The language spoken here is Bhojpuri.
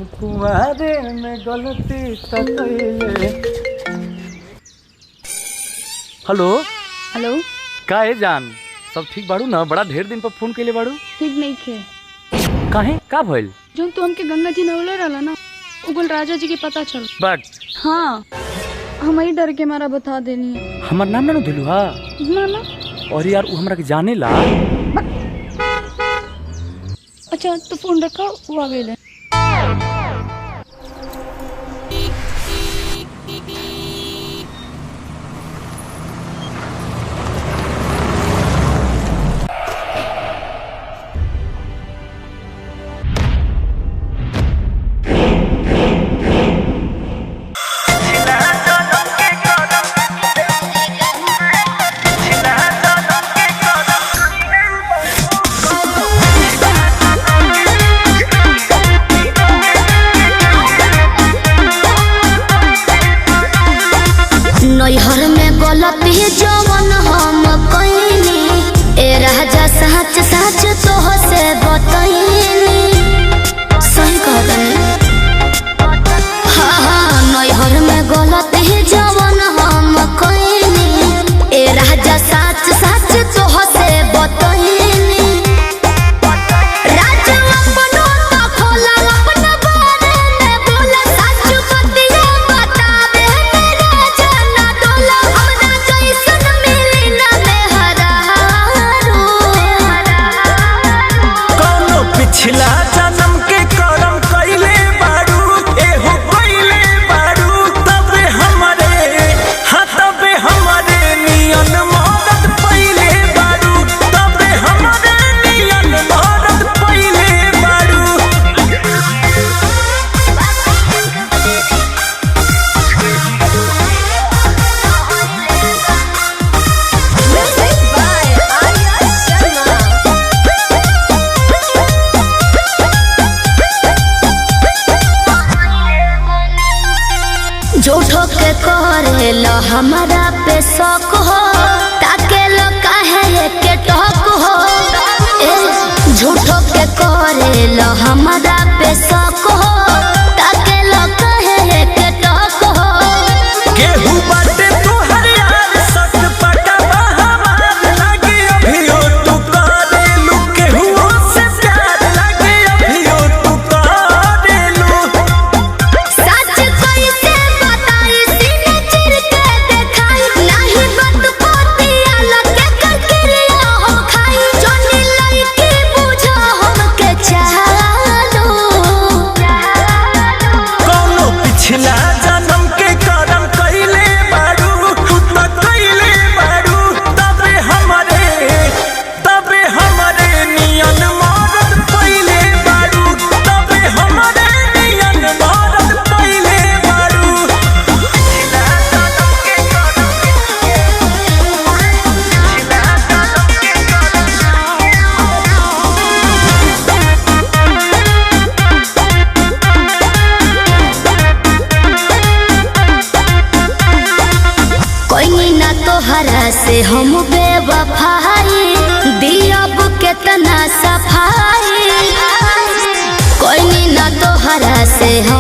कुंवारे में गलती तकैले। हेलो हेलो, का है जान, सब ठीक बाड़ू ना? बड़ा ढेर दिन पर फोन कैले बाड़ू। ठीक नहीं खे। काहे, का भइल? जो तो हमके गंगा जी नवले रहला ना, उगल राजा जी के पता चल। बट हाँ, हम ही डर के मारा बता देनी है। हमार नाम ना दिलू हा ना ना। और यार वो हमरा के जाने ला। अच्छा तो फोन रखा, वो आ गए। नैहर में गलती जवन हम कइनी, ए राजा सच सच तोह से बतइनी। सही कहतनी। हाँ, नैहर में गलती जवन हम कइनी, ए राजा सच सच तोह से बतइनी। पिछला जन्म के करम कइले बारू, एहो कइले बारू, तबे हमरे हाँ तबे हमरे नियन मदद पइले बारू, तबे हमरे नियन मदद पइले बारू। झूठो के करेला हमारा पे शौक हो, ताके लो काहे के टॉक हो। झूठो के करेला हमारा पे शौक हो, ताके लो काहे के टॉक हो। केहू बाटे तोहर यार सच पटावा हमार लागे, अभियो तू करेलू केहू से प्यार लागे, अभियो तू करेलू। सच कैसे बताई, सीने चिर के देखाई, नहीं बत पोतिया लगे ककरिया हम खाई। जोनी लड़की बुझो हमके चालो। कौनो पिछला जन्म के करम कइले बारू, तू त कइले बारू, तबे हमरे नियन मदद पइले बारू, तबे हमरे नियन मदद पइले बारू। पिछला जन्म के करम कोई ना तोहरा से हम बेवफाई, दियब केतना सफाई। कोई ना तोहरा से हम